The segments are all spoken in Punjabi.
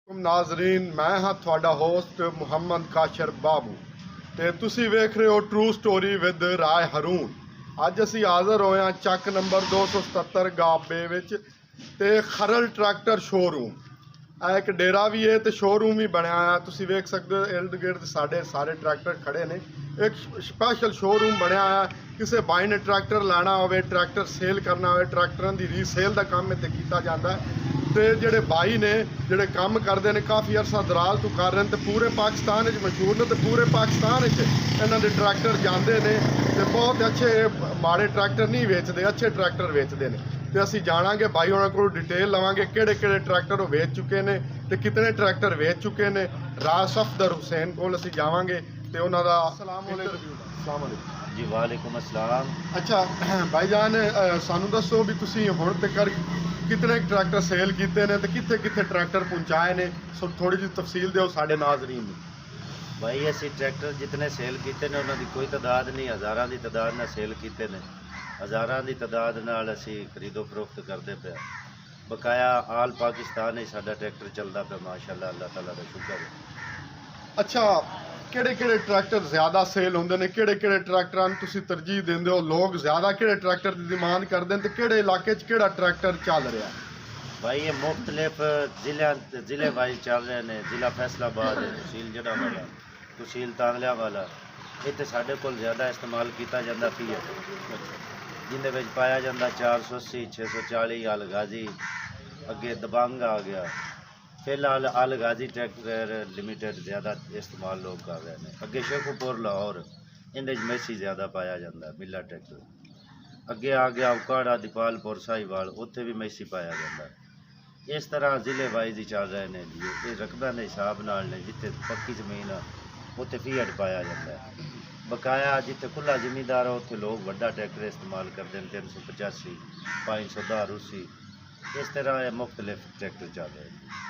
ਨਾਜ਼ਰੀਨ, ਮੈਂ ਹਾਂ ਤੁਹਾਡਾ ਹੋਸਟ ਮੁਹੰਮਦ ਕਾਸ਼ਰ ਬਾਬੂ ਤੇ ਤੁਸੀਂ ਵੇਖ ਰਹੇ ਹੋ ਟਰੂ ਸਟੋਰੀ ਵਿਦ ਰਾਏ ਹਰੂਨ। ਅੱਜ ਅਸੀਂ ਹਾਜ਼ਰ ਹੋਏ ਹਾਂ ਚੱਕ ਨੰਬਰ 277 ਗਾਬੇ ਵਿੱਚ ਤੇ ਖਰਲ ਟਰੈਕਟਰ ਸ਼ੋਰੂਮ। ਇਹ ਇੱਕ ਡੇਰਾ ਵੀ ਹੈ ਤੇ ਸ਼ੋਰੂਮ ਵੀ ਬਣਿਆ ਆ। ਤੁਸੀਂ ਵੇਖ ਸਕਦੇ ਹੋ ਇਰਦ ਗਿਰਦ ਸਾਡੇ ਸਾਰੇ ਟਰੈਕਟਰ ਖੜੇ ਨੇ। ਇੱਕ ਸਪੈਸ਼ਲ ਸ਼ੋਰੂਮ ਬਣਿਆ ਆ। ਕਿਸੇ ਬਾਈ ਨੇ ਟਰੈਕਟਰ ਲੈਣਾ ਹੋਵੇ, ਟਰੈਕਟਰ ਸੇਲ ਕਰਨਾ ਹੋਵੇ, ਟਰੈਕਟਰਾਂ ਦੀ ਰੀਸੇਲ ਦਾ ਕੰਮ ਇੱਥੇ ਕੀਤਾ ਜਾਂਦਾ ਤੇ ਜਿਹੜੇ ਬਾਈ ਨੇ ਜਿਹੜੇ ਕੰਮ ਕਰਦੇ ਨੇ ਕਾਫੀ ਅਰਸਾ ਦਰਾਜ਼ ਤੋਂ ਕਰ ਰਹੇ ਨੇ ਤੇ ਪੂਰੇ ਪਾਕਿਸਤਾਨ ਵਿੱਚ ਮਸ਼ਹੂਰ ਨੇ ਤੇ ਪੂਰੇ ਪਾਕਿਸਤਾਨ ਵਿੱਚ ਇਹਨਾਂ ਦੇ ਟਰੈਕਟਰ ਜਾਂਦੇ ਨੇ ਤੇ ਬਹੁਤ ਅੱਛੇ, ਮਾੜੇ ਟਰੈਕਟਰ ਨਹੀਂ ਵੇਚਦੇ, ਅੱਛੇ ਟਰੈਕਟਰ ਵੇਚਦੇ ਨੇ। ਤੇ ਅਸੀਂ ਜਾਣਾਂਗੇ ਬਾਈ ਉਹਨਾਂ ਕੋਲ, ਡਿਟੇਲ ਲਵਾਂਗੇ ਕਿਹੜੇ ਕਿਹੜੇ ਟਰੈਕਟਰ ਉਹ ਵੇਚ ਚੁੱਕੇ ਨੇ ਤੇ ਕਿਤਨੇ ਟਰੈਕਟਰ ਵੇਚ ਚੁੱਕੇ ਨੇ। ਰਾਜ ਸਫਦਰ ਹੁਸੈਨ ਕੋਲ ਅਸੀਂ ਜਾਵਾਂਗੇ ਤੇ ਉਹਨਾਂ ਦਾ अस्सलाम वालेकुम जी वालेकुम अस्सलाम। ਅੱਛਾ ਭਾਈ ਜਾਨ, ਸਾਨੂੰ ਦੱਸੋ ਵੀ ਤੁਸੀਂ ਹੁਣ ਤੱਕ ਕਿਤਨੇ ਟਰੈਕਟਰ ਸੇਲ ਕੀਤੇ ਨੇ ਤੇ ਕਿੱਥੇ ਕਿੱਥੇ ਟਰੈਕਟਰ ਪਹੁੰਚਾਏ ਨੇ, ਸੋ ਥੋੜੀ ਜਿਹੀ ਤਫਸੀਲ ਦਿਓ ਸਾਡੇ ਨਾਜ਼ਰੀਨ ਨੂੰ। भाई असी ट्रैक्टर जितने सेल किए ने उन्होंने कोई तादाद नहीं, हज़ारां की तादाद नाल सेल किए ने, हज़ारां की तादाद नाल असी खरीदो फरोख्त करते पे। बकाया आल पाकिस्तान ही साडा ट्रैक्टर चलता पे माशाअल्लाह, अल्लाह ताला का शुक्र है। ਅੱਛਾ, ਕਿਹੜੇ ਕਿਹੜੇ ਟਰੈਕਟਰ ਜ਼ਿਆਦਾ ਸੇਲ ਹੁੰਦੇ ਨੇ, ਕਿਹੜੇ ਕਿਹੜੇ ਟਰੈਕਟਰਾਂ ਨੂੰ ਤੁਸੀਂ ਤਰਜੀਹ ਦਿੰਦੇ ਹੋ, ਲੋਕ ਜ਼ਿਆਦਾ ਕਿਹੜੇ ਟਰੈਕਟਰ ਦੀ ਡਿਮਾਂਡ ਕਰਦੇ ਨੇ ਤੇ ਕਿਹੜੇ ਇਲਾਕੇ 'ਚ ਕਿਹੜਾ ਟਰੈਕਟਰ ਚੱਲ ਰਿਹਾ? भाई ये मुख्तलिफ ज़िले वाइज चल रहे हैं। ज़िला फैसलाबाद है, तहसील जड़ा वाला, तहसील तांगलिया वाला, इतने साढ़े को ज़्यादा इस्तेमाल किया जाता फीएट, जिन्हें पाया जाता 480 640 अल गाजी, अगे दबंग आ गया। फिलहाल अल गाजी ट्रैक्टर लिमिटेड ज़्यादा इस्तेमाल लोग कर रहे हैं। अगे शेखुपुर लाहौर इन्हें मैसी ज़्यादा पाया जाता है मिला ट्रैक्टर। अगे आ गया उकाड़ा दीपालपुर साहिवाल, उत्थे भी मैसी पाया जाता है। इस तरह ज़िले वाइज ही चल रहे हैं जी। ये रकबा के हिसाब नाल ने, जिथे पक्की ज़मीन आ उत्थे फीएट पाया जाता है। बकाया जिथे खुला जमींदार है उत्थे लोग वड्डा ट्रैक्टर इस्तेमाल करते हैं, 385 510 रूसी, इस तरह मुख्तलिफ ट्रैक्टर चल रहे हैं।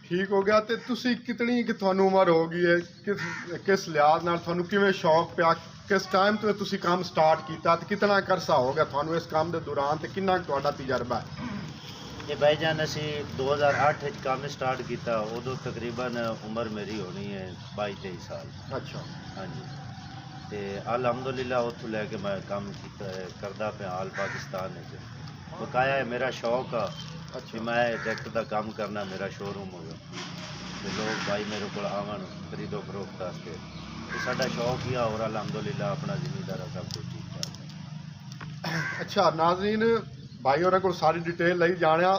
ਠੀਕ ਹੋ ਗਿਆ। ਤੇ ਤੁਸੀਂ ਕਿਤਨੀ ਕਿ ਤੁਹਾਨੂੰ ਉਮਰ ਹੋ ਗਈ ਹੈ, ਕਿਸ ਲਿਹਾਜ਼ ਨਾਲ ਤੁਹਾਨੂੰ ਕਿਵੇਂ ਸ਼ੌਕ ਪਿਆ, ਕਿਸ ਟਾਈਮ ਤੋਂ ਤੁਸੀਂ ਕੰਮ ਸਟਾਰਟ ਕੀਤਾ ਤੇ ਕਿਤਨਾ ਕਰਸਾ ਹੋ ਗਿਆ ਤੁਹਾਨੂੰ ਇਸ ਕੰਮ ਦੇ ਦੌਰਾਨ ਤੇ ਕਿੰਨਾ ਤੁਹਾਡਾ ਤਜਰਬਾ ਹੈ? ये भाईजान असी 2008 काम स्टार्ट किया, उदो तकरीबन उम्र मेरी होनी है 22-23 साल। अच्छा, हाँ जी। तो अलहमदुलिल्लाह उतों लैके मैं काम करदा पे आल पाकिस्तान में। बकाया है मेरा शौक आ कि मैं ट्रैक्टर का काम करना, मेरा शोरूम होगा तो लोग भाई मेरे को आवन खरीदो फरोख्त वास्ते, तो साडा शौक ही आ। और अलहमदुलिल्लाह अपना जिमीदार सब कुछ ठीक ठाक है। ਅੱਛਾ ਨਾਜ਼ਰੀਨ, ਭਾਈ ਉਹਨਾਂ ਕੋਲ ਸਾਰੀ ਡਿਟੇਲ ਲਈ ਜਾਣਿਆ।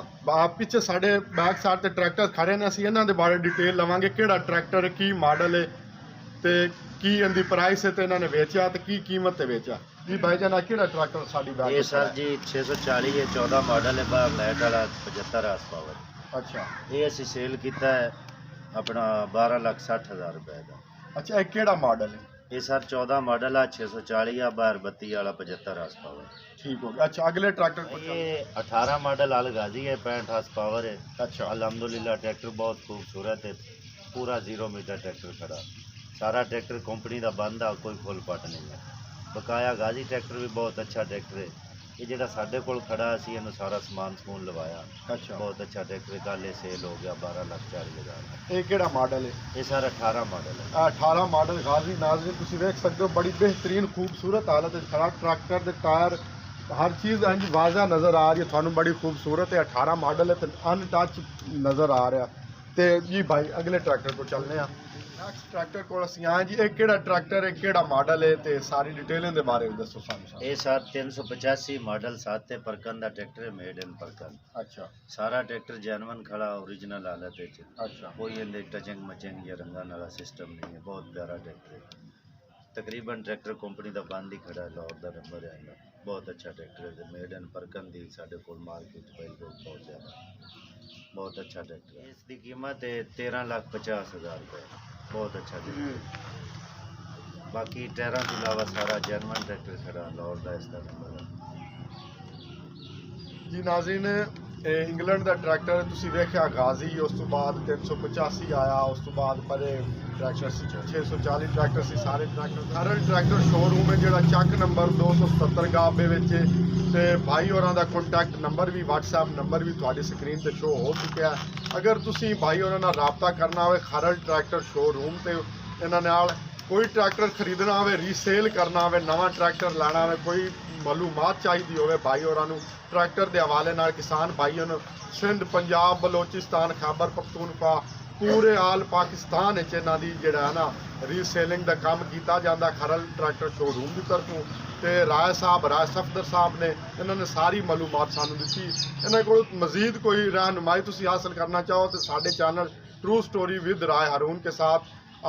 ਪਿੱਛੇ ਸਾਡੇ ਬੈਕ ਸਾਈਡ ਤੇ ਟਰੈਕਟਰ ਖੜੇ ਨੇ, ਅਸੀਂ ਇਹਨਾਂ ਦੇ ਬਾਰੇ ਡਿਟੇਲ ਲਵਾਂਗੇ। ਕਿਹੜਾ ਟਰੈਕਟਰ, ਕੀ ਮਾਡਲ ਹੈ ਤੇ ਕੀ ਇਹਦੀ ਪ੍ਰਾਈਸ ਹੈ ਤੇ ਇਹਨਾਂ ਨੇ ਵੇਚਿਆ ਤੇ ਕੀ ਕੀਮਤ ਤੇ ਵੇਚਿਆ ਜੀ। ਭਾਈ ਜਾਨ, ਕਿਹੜਾ ਟਰੈਕਟਰ ਸਾਡੀ ਬੈਕ? ये सर जी 640 है, 14 मॉडल है, बाहर लाइट वाला 75 हार्स पावर। ਅੱਛਾ ये असी सेल किया है अपना 12,60,000 रुपए का। ਅੱਛਾ, ਇਹ ਕਿਹੜਾ ਮਾਡਲ ਹੈ? ये सर 14 मॉडल है, 640 है, बाहर 32 वाला 75 हार्स पावर। ठीक हो गया। अच्छा, अगले ट्रैक्टर को ये 18 मॉडल अल गाजी है, 65 हार्स पावर है। अच्छा, अल्हम्दुलिल्लाह ट्रैक्टर बहुत खूबसूरत है, पूरा 0 मीटर ट्रैक्टर खड़ा। सारा ट्रैक्टर कंपनी का बंद है, कोई फुल पट नहीं है। बकाया गाजी ट्रैक्टर भी बहुत अच्छा ट्रैक्टर है। ये जो साढ़े कोल खड़ा असी इन्हू सारा समान समून लवाया। अच्छा, बहुत अच्छा ट्रैक्टर, कल ये सेल हो गया 12,40,000। ਇਹ ਕਿਹੜਾ ਮਾਡਲ ਹੈ? ये सर 18 मॉडल है। 18 ਮਾਡਲ ਗਾਜ਼ੀ। ਨਾਜ਼ਰੀਨ ਤੁਸੀਂ ਵੇਖ ਸਕਦੇ ਹੋ ਬੜੀ ਬਿਹਤਰੀਨ ਖੂਬਸੂਰਤ ਹਾਲਤ ਵਿੱਚ ਖੜਾ ਟਰੈਕਟਰ ਦੇ ਟਾਇਰ ਹਰ ਚੀਜ਼ ਇੰਜ ਵਾਜ਼ਾ ਨਜ਼ਰ ਆ ਰਹੀ ਹੈ ਤੁਹਾਨੂੰ, ਬੜੀ ਖੂਬਸੂਰਤ ਹੈ। 18 ਮਾਡਲ ਹੈ ਤੇ ਅਨਟੱਚ ਨਜ਼ਰ ਆ ਰਿਹਾ। ਤੇ ਜੀ ਭਾਈ ਅਗਲੇ ਟਰੈਕਟਰ ਕੋਲ ਚੱਲਦੇ ਆ। ਨੈਕਸਟ ਟਰੈਕਟਰ ਕੋਲ ਅਸੀਂ ਆਏ ਜੀ। ਇਹ ਕਿਹੜਾ ਟਰੈਕਟਰ ਹੈ, ਕਿਹੜਾ ਮਾਡਲ ਹੈ ਤੇ ਸਾਰੀ ਡਿਟੇਲ ਇਹਦੇ ਬਾਰੇ ਦੱਸੋ ਸਾਨੂੰ। ये सर 385 मॉडल 7 परकन का ट्रैक्टर है, मेड इन परकन। अच्छा, सारा ट्रैक्टर जैनवन खड़ा, ओरिजिनल हालत है। अच्छा, कोई इंदे टचिंग मचिंग या रंगन वाला सिस्टम नहीं है, बहुत प्यारा ट्रैक्टर है। तकरीबन ट्रैक्टर कंपनी का बंद ही खड़ा है, लाहौर का नंबर है इनका। बहुत अच्छा ट्रैक्टर है, मेड इन परकन दी साढ़े को मार्केट पहले बहुत ज़्यादा, बहुत अच्छा ट्रैक्टर है। इसकी कीमत है 13,50,000 रुपये। बहुत अच्छा ट्रैक्टर। बाकी टायरों के अलावा सारा जर्मन ट्रैक्टर खड़ा, लाहौर का इसका नंबर है जी। नाज़रीन, ਇਹ ਇੰਗਲੈਂਡ ਦਾ ਟਰੈਕਟਰ ਤੁਸੀਂ ਵੇਖਿਆ ਗਾਜ਼ੀ, ਉਸ ਤੋਂ ਬਾਅਦ 385 ਆਇਆ, ਉਸ ਤੋਂ ਬਾਅਦ ਪਰੇ ਟਰੈਕਟਰ ਸੀ 640 ਟਰੈਕਟਰ ਸੀ। ਸਾਰੇ ਟਰੈਕਟਰ ਖਰੜ ਟਰੈਕਟਰ ਸ਼ੋਰੂਮ ਹੈ ਜਿਹੜਾ ਚੱਕ ਨੰਬਰ 277 ਗਾਬੇ ਵਿੱਚ ਹੈ। ਤੇ ਭਾਈ ਹੋਰਾਂ ਦਾ ਕੰਟੈਕਟ ਨੰਬਰ ਵੀ WhatsApp ਨੰਬਰ ਵੀ ਤੁਹਾਡੀ ਸਕਰੀਨ ਤੇ ਸ਼ੋ ਹੋ ਚੁੱਕਿਆ ਹੈ। ਅਗਰ ਤੁਸੀਂ ਭਾਈ ਹੋਰਾਂ ਨਾਲ ਰਾਬਤਾ ਕਰਨਾ ਹੋਵੇ ਖਰੜ ਟਰੈਕਟਰ ਸ਼ੋਰੂਮ ਤੇ ਇਹਨਾਂ ਨਾਲ ਕੋਈ ਟਰੈਕਟਰ ਖਰੀਦਣਾ ਹੋਵੇ, ਰੀਸੇਲ ਕਰਨਾ ਹੋਵੇ, ਨਵਾਂ ਟਰੈਕਟਰ ਲੈਣਾ ਹੋਵੇ, ਕੋਈ ਮਾਲੂਮਾਤ ਚਾਹੀਦੀ ਹੋਵੇ ਭਾਈ ਹੋਰਾਂ ਨੂੰ ਟਰੈਕਟਰ ਦੇ ਹਵਾਲੇ ਨਾਲ ਕਿਸਾਨ ਭਾਈਆਂ ਨੂੰ ਸਿੰਧ, ਪੰਜਾਬ, ਬਲੋਚਿਸਤਾਨ, ਖੈਬਰ ਪਖਤੂਨਖਵਾ ਪੂਰੇ ਆਲ ਪਾਕਿਸਤਾਨ ਵਿੱਚ ਇਹਨਾਂ ਦੀ ਜਿਹੜਾ ਹੈ ਨਾ ਰੀਸੇਲਿੰਗ ਦਾ ਕੰਮ ਕੀਤਾ ਜਾਂਦਾ ਖਰੜ ਟਰੈਕਟਰ ਸ਼ੋਰੂਮ ਦੀ ਤਰਫੋਂ। ਤੇ ਰਾਏ ਸਫਦਰ ਸਾਹਿਬ ਨੇ ਇਹਨਾਂ ਨੇ ਸਾਰੀ ਮਾਲੂਮਾਤ ਸਾਨੂੰ ਦਿੱਤੀ। ਇਹਨਾਂ ਕੋਲ ਮਜ਼ੀਦ ਕੋਈ रहनुमाई ਤੁਸੀਂ हासिल करना चाहो तो साढ़े चैनल ट्रू स्टोरी विद राय हारून के साथ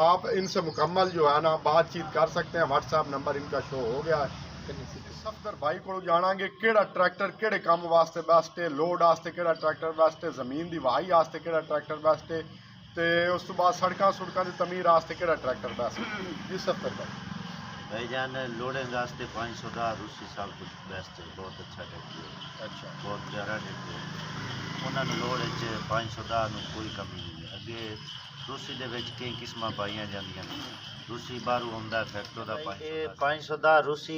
आप इनसे मुकम्मल जो है ना बातचीत कर सकते हैं। WhatsApp नंबर इनका शो हो गया है। सफदर भाई को जानांगे किहड़ा ट्रैक्टर किहड़े काम वास्ते बेस्ट है, लोड वास्ते किहड़ा ट्रैक्टर बेस्ट है, जमीन की वाही वास्ते किहड़ा ट्रैक्टर बेस्ट है, तो उस तो बाद सड़कों सुड़कों की तमीर वास्ते किहड़ा ट्रैक्टर बेस्ट है। जी सफदर भाईजान लोडिंग वास्ते 510 रूसी साहब कुछ बेस्ट है, बहुत अच्छा ट्रैक्टर है। अच्छा, बहुत प्यारा ट्रैक्टर है। उन्होंने लोड 510 में कोई कमी नहीं है। अगे रूसी ਦੇ ਵਿੱਚ ਕਈ ਕਿਸਮਾਂ ਪਾਈਆਂ ਜਾਂਦੀਆਂ ਨੇ। रूसी ਬਾਹਰੋਂ ਆਉਂਦਾ ਫੈਕਟਰੀ ਦਾ 510 रूसी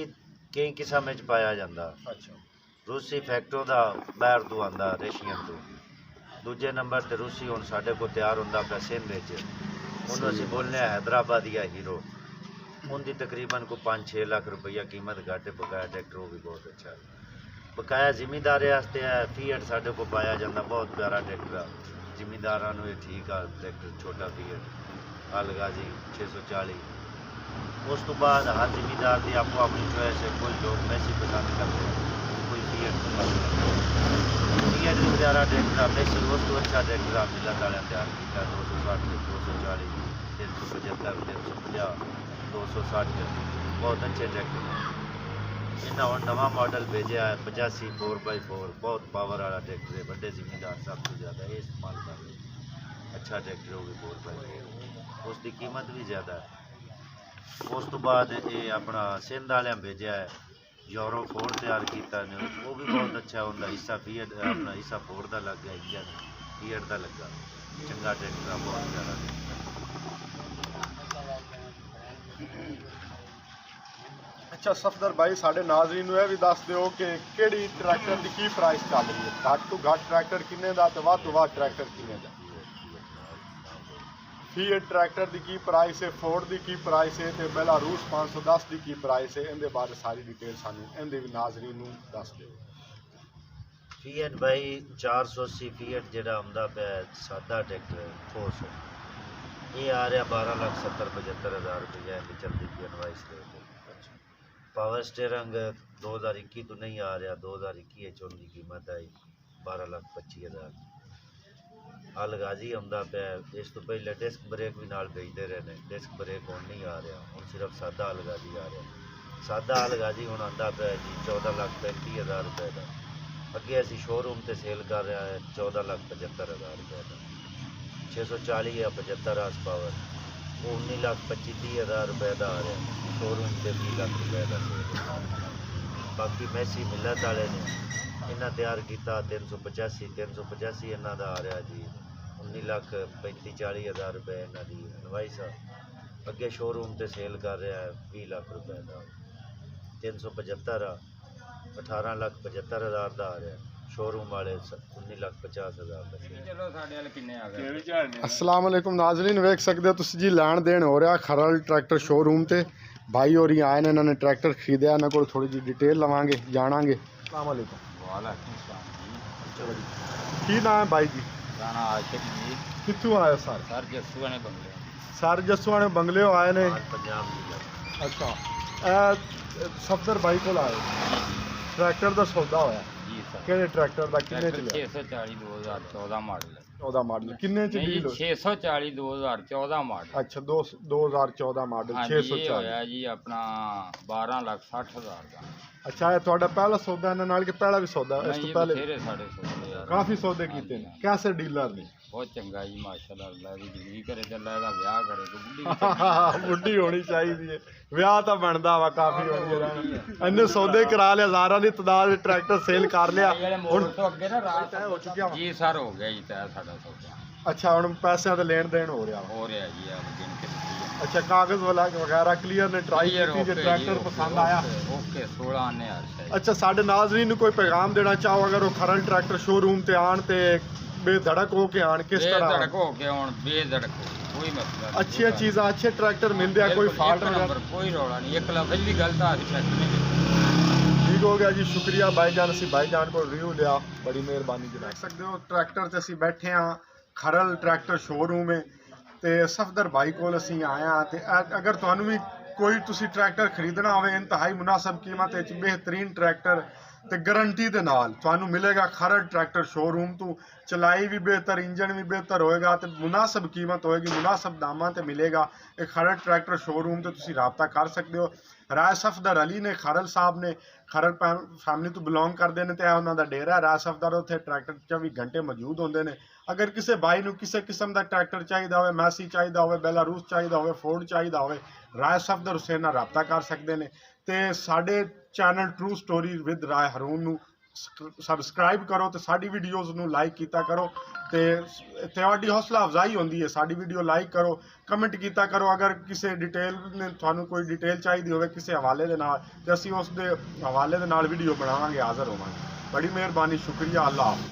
ਕਈ ਕਿਸਮ ਵਿੱਚ ਪਾਇਆ ਜਾਂਦਾ। अच्छा, रूसी फैक्टरी ਦਾ ਬਾਹਰ ਤੋਂ ਆਉਂਦਾ ਰੇਸ਼ੀਅਨ ਤੋਂ। ਦੂਜੇ ਨੰਬਰ ਤੇ रूसी ਹੁਣ ਸਾਡੇ ਕੋਲ ਤਿਆਰ ਹੁੰਦਾ ਪਿਆ ਸਿੰਧ ਵਿੱਚ। ਉਹਨੂੰ ਅਸੀਂ ਬੋਲਨੇ ਆ ਹੈਦਰਾਬਾਦੀਆ ਹੀਰੋ। ਉਹਦੀ ਤਕਰੀਬਨ को 5-6 ਲੱਖ ਰੁਪਈਆ ਕੀਮਤ ਘਾਟੇ ਬਕਾਇਆ ਟਰੈਕਟਰ ਉਹ ਵੀ ਬਹੁਤ ਅੱਛਾ ਹੈ। ਬਕਾਇਆ ਜ਼ਿਮੀਂਦਾਰੀ ਵਾਸਤੇ ਹੈ ਫੀਐਟ ਸਾਡੇ ਕੋਲ ਪਾਇਆ ਜਾਂਦਾ, ਬਹੁਤ ਪਿਆਰਾ ਟਰੈਕਟਰ ਆ। ਜ਼ਿਮੀਂਦਾਰਾਂ ਨੂੰ ਇਹ ਠੀਕ ਆ ਟਰੈਕਟਰ ਛੋਟਾ ਫੀਐਟ ਅਲਗਾਜੀ 640। ਉਸ ਤੋਂ ਬਾਅਦ ਹਰ ਜ਼ਿਮੀਂਦਾਰ ਦੀ ਆਪੋ ਆਪਣੀ ਚੋਇਸ ਹੈ। ਕੁਝ ਲੋਕ ਮੈਸੀ ਪਸੰਦ ਕਰਦੇ हैं, कोई फीएट पसंद करते हैं। फीएट भी प्यारा ट्रैक्टर आ। मैसी उस तो अच्छा ट्रैक्टर आ मिला तैयार किया 260, 240, 375, 350, 260 बहुत अच्छे ट्रैक्टर हैं। इन्हें हम नवा मॉडल भेजा है 85 4x4, बहुत पावर वाला ट्रैक्टर है। बड़े जिम्मेदार सब तो ज़्यादा ये इस्तेमाल कर रहे हैं। अच्छा ट्रैक्टर होगी 4x4, उसकी कीमत भी ज़्यादा है। उस तो बाद ये अपना सिंध वाले भेजा है यूरो 4 तैयार किया ने, वो भी बहुत अच्छा होंगे। हिस्सा फीएट अपना हिस्सा 4 का लग गया, इंजन फीएट का लगा। चंगा ट्रैक्टर है, बहुत प्यारा ट्रैक्टर। अच्छा सफदर भाई साढ़े नाजरीन ਨੂੰ ਇਹ ਵੀ ਦੱਸ ਦਿਓ ਕਿ ਕਿਹੜੀ ਟਰੈਕਟਰ ਦੀ ਕੀ ਪ੍ਰਾਈਸ ਚੱਲ ਰਹੀ ਹੈ। ਘੱਟ ਤੋਂ ਘੱਟ ਟਰੈਕਟਰ ਕਿੰਨੇ ਦਾ ਤੇ ਵੱਧ ਤੋਂ ਵੱਧ ਟਰੈਕਟਰ ਕਿੰਨੇ ਦਾ। ਫੀਐਟ ਟਰੈਕਟਰ ਦੀ ਕੀ ਪ੍ਰਾਈਸ ਹੈ, ਫੋਰਡ ਦੀ ਕੀ ਪ੍ਰਾਈਸ ਹੈ ਤੇ ਬੈਲਾਰੂਸ 510 ਦੀ ਕੀ ਪ੍ਰਾਈਸ ਹੈ। ਇਹਦੇ ਬਾਰੇ ਸਾਰੀ ਡਿਟੇਲ ਸਾਨੂੰ ਇਹਦੇ ਵੀ ਨਾਜ਼ਰੀਨ ਨੂੰ ਦੱਸ ਦਿਓ। फीएट भाई 480 फीएट ਜਿਹੜਾ ਆਉਂਦਾ ਪਿਆ ਸਾਦਾ ਟਰੈਕਟਰ ਠੋਸ ਇਹ ਆ ਰਿਹਾ 12,70,75,000 रुपये की चलती पी एनवाइस के। पावर स्टेयरिंग 2021 तो नहीं आ रहा, 2021 उनकी कीमत आई 12,25,000। अलगाजी आंदा पिया। इस तो पहले डिस्क ब्रेक भी नाल भेजते रहे हैं, डिस्क ब्रेक हुण नहीं आ रहा, हुण सिर्फ सादा अलगाजी आ रहा। सादा अलगाजी हुण आंदा पिया जी 14,35,000 रुपये का। अगे असी शोरूम से सेल कर रहे हैं 14,75,000 रुपये का। 640 या 75 हार्स पावर वो 19,25,000 रुपये का आ रहा। शोरूम से 20 लाख रुपये का सेल। बाकी मैसी मिलत वाले ने इन्हें तैयार किया 385 इन्हों का आ रहा जी 19,35,40,000 रुपये इन्हों की इनवाइस आ। अगे शोरूम से सेल कर रहा है 20 लाख रुपये का। 375 18,75,000 का आ रहा। शोरूम वाले 19,50,000 का। अस्सलाम वालेकुम नाज़रीन, वेख सकते हो तुसीं जी लैन देन हो रहा खरड़ ट्रैक्टर शोरूम ते। भाई और ही आए ने, इन्होंने ट्रैक्टर खरीदा। इन्होंने को थोड़ी जी डिटेल लवांगे, जानांगे। अस्सलाम वालेकुम। की नाम है भाई जी? कितों आए सर? सर जस्सुआने बंगले आए ने। अच्छा सफदर भाई को आए ट्रैक्टर का सौदा होया ਕਿਹੜੇ ਟਰੈਕਟਰ ਦਾ ਕਿੰਨੇ ਚ ਲਿਆ? 640 2014 ਮਾਡਲ ਹੈ। 14 ਮਾਡਲ ਕਿੰਨੇ ਚ ਡੀਲ? 640 2014 ਮਾਡਲ। ਅੱਛਾ 2014 ਮਾਡਲ 640 ਇਹ ਹੋਇਆ ਜੀ ਆਪਣਾ 12,60,000 ਦਾ। ਅੱਛਾ ਇਹ ਤੁਹਾਡਾ ਪਹਿਲਾ ਸੌਦਾ ਇਹਨਾਂ ਨਾਲ ਕਿ ਪਹਿਲਾ ਵੀ ਸੌਦਾ ਇਸ ਤੋਂ ਪਹਿਲੇ? ਬਥੇਰੇ ਸਾਡੇ ਸੌਦੇ ਆ ਕਾਫੀ ਸੌਦੇ ਕੀਤੇ ਨੇ। ਕੈਸੇ ਡੀਲਰ ਨੇ? ਬਹੁਤ ਚੰਗਾ ਜੀ ਮਾਸ਼ਾਅੱਲਾ। ਅੱਲਾ ਦੀ ਜ਼ਿੰਦਗੀ ਕਰੇ ਚੱਲਾ, ਇਹਦਾ ਵਿਆਹ ਕਰੇ ਕੋਈ ਬੁੱਢੀ ਬੁੱਢੀ ਹੋਣੀ ਚਾਹੀਦੀ ਹੈ, ਵਿਆਹ ਤਾਂ ਬਣਦਾ ਵਾ ਕਾਫੀ ਹੋਣੀ ਇਹਦਾ। ਇੰਨੇ ਸੌਦੇ ਕਰਾ ਲਿਆ, ਹਜ਼ਾਰਾਂ ਦੀ ਤਾਦਾਦ ਵਿੱਚ ਟਰੈਕਟਰ ਸੇਲ ਕਰ ਲਿਆ। ਹੁਣ ਤੋਂ ਅੱਗੇ ਨਾ ਰਾਤ ਹੋ ਚੁੱਕਿਆ ਵਾ। ਜੀ ਸਰ ਹੋ ਗਿਆ ਜੀ ਤੈਅ ਸਾਡਾ ਸੌਦਾ ਅੱਛਾ, ਹੁਣ ਪੈਸਿਆਂ ਦਾ ਲੈਣ ਦੇਣ ਹੋ ਰਿਹਾ ਵਾ। ਹੋ ਰਿਹਾ ਜੀ ਆ ਗਿਣ ਕੇ ਦਿੱਤੀ ਹੈ। ਅੱਛਾ, ਕਾਗਜ਼ ਵਾਲਾ ਵਗੈਰਾ ਕਲੀਅਰ ਨੇ ਟਰਾਈ ਕੀਤੀ, ਜੇ ਟਰੈਕਟਰ ਪਸੰਦ ਆਇਆ। ਓਕੇ 16 ਆਨੇ ਹਰ ਅੱਛਾ, ਸਾਡੇ ਨਾਜ਼ਰੀਨ ਨੂੰ ਕੋਈ ਪੈਗਾਮ ਦੇਣਾ ਚਾਹੋ, ਅਗਰ ਉਹ ਖਰਲ ਟਰੈਕਟਰ ਸ਼ੋਰੂਮ ਤੇ ਆਣ ਤੇ ਬੇਧੜਕ ਹੋ ਕੇ ਆਣ, ਕਿਸ ਤਰ੍ਹਾਂ ਬੇਧੜਕ ਹੋ ਕੇ ਹੁਣ ਬੇਧੜਕ ਕੋਈ ਮਸਲਾ ਨਹੀਂ। ਅੱਛੀਆਂ ਚੀਜ਼ਾਂ, ਅੱਛੇ ਟਰੈਕਟਰ ਮਿਲਦੇ ਆ, ਕੋਈ ਫਾਲਟ ਨੰਬਰ ਕੋਈ ਰੌਲਾ ਨਹੀਂ। ਇੱਕ ਲਫ਼ਜ਼ ਵੀ ਗਲਤ ਆ ਟਰੈਕਟਰ ਨਹੀਂ। ਠੀਕ ਹੋ ਗਿਆ ਜੀ, ਸ਼ੁਕਰੀਆ ਭਾਈਜਾਨ। ਅਸੀਂ ਭਾਈਜਾਨ ਕੋਲ ਰਿਵਿਊ ਲਿਆ, ਬੜੀ ਮਿਹਰਬਾਨੀ ਜੀ। ਦੇਖ ਸਕਦੇ ਹੋ ਟਰੈਕਟਰ ਤੇ ਅਸੀਂ ਬੈਠੇ ਹਾਂ, ਖਰਲ ਟਰੈਕਟਰ ਸ਼ੋਰੂਮ ਹੈ ਤੇ ਸਫਦਰ ਭਾਈ ਕੋਲ ਅਸੀਂ ਆਏ ਹਾਂ। ਤੇ ਅਗਰ ਤੁਹਾਨੂੰ ਵੀ ਕੋਈ ਤੁਸੀਂ ਟਰੈਕਟਰ ਖਰੀਦਣਾ ਹੋਵੇ ਇੰਤਹਾਈ ਮੁਨਾਸਬ ਕੀਮਤ ਵਿੱਚ ਬਿਹਤਰੀਨ ਟਰੈਕਟਰ ਤੇ ਗਾਰੰਟੀ ਦੇ ਨਾਲ ਤੁਹਾਨੂੰ ਮਿਲੇਗਾ ਖਰਲ ਟਰੈਕਟਰ ਸ਼ੋਰੂਮ ਤੋਂ। ਚਲਾਈ ਵੀ ਬਿਹਤਰ, ਇੰਜਨ ਵੀ ਬਿਹਤਰ ਹੋਏਗਾ ਤੇ ਮੁਨਾਸਬ ਕੀਮਤ ਹੋਏਗੀ, ਮੁਨਾਸਬ ਦਾਮਾਂ ਤੇ ਮਿਲੇਗਾ। ਇਹ ਖਰਲ ਟਰੈਕਟਰ ਸ਼ੋਰੂਮ ਤੇ ਤੁਸੀਂ ਰਾਬਤਾ ਕਰ ਸਕਦੇ ਹੋ। ਰਾਏ ਸਫਦਰ ਅਲੀ ਨੇ, ਖਰਲ ਸਾਹਿਬ ਨੇ, ਖਰਲ ਫੈਮਿਲੀ ਤੋਂ ਬਿਲੋਂਗ ਕਰਦੇ ਨੇ ਤੇ ਇਹ ਉਹਨਾਂ ਦਾ ਡੇਰਾ। ਰਾਏ ਸਫਦਰ ਉੱਥੇ ਟਰੈਕਟਰ 24 ਘੰਟੇ ਮੌਜੂਦ ਹੁੰਦੇ ਨੇ। ਅਗਰ ਕਿਸੇ ਭਾਈ ਨੂੰ ਕਿਸੇ ਕਿਸਮ ਦਾ ਟਰੈਕਟਰ ਚਾਹੀਦਾ ਹੋਵੇ, ਮੈਸੀ ਚਾਹੀਦਾ ਹੋਵੇ, ਬੈਲਾਰੂਸ ਚਾਹੀਦਾ ਹੋਵੇ, ਫੋਰਡ ਚਾਹੀਦਾ ਹੋਵੇ, ਰਾਏ ਸਫਦਰ ਹੁਸੈਨ ਨਾਲ ਰਾਬਤਾ ਕਰ ਸਕਦੇ ਨੇ। ਤੇ ਸਾਡੇ ਚੈਨਲ ਟਰੂ ਸਟੋਰੀ ਵਿਦ ਰਾਏ ਹਰੂਨ ਨੂੰ ਸਬਸਕ੍ਰਾਈਬ ਕਰੋ ਤੇ ਸਾਡੀ ਵੀਡੀਓਜ਼ ਨੂੰ ਲਾਈਕ ਕੀਤਾ ਕਰੋ। ਤੇ ਤੁਹਾਡੀ ਹੌਸਲਾ ਅਫਜ਼ਾਈ ਹੁੰਦੀ ਹੈ, ਸਾਡੀ ਵੀਡੀਓ ਲਾਈਕ ਕਰੋ, ਕਮੈਂਟ ਕੀਤਾ ਕਰੋ। ਅਗਰ ਕਿਸੇ ਡਿਟੇਲ ਨੇ ਤੁਹਾਨੂੰ ਕੋਈ ਡਿਟੇਲ ਚਾਹੀਦੀ ਹੋਵੇ ਕਿਸੇ ਹਵਾਲੇ ਦੇ ਨਾਲ, ਤੇ ਅਸੀਂ ਉਸ ਦੇ ਹਵਾਲੇ ਦੇ ਨਾਲ ਵੀਡੀਓ ਬਣਾਵਾਂਗੇ, ਹਾਜ਼ਰ ਹੋਵਾਂਗੇ। ਬੜੀ ਮਿਹਰਬਾਨੀ, ਸ਼ੁਕਰੀਆ, ਅੱਲਾਹ।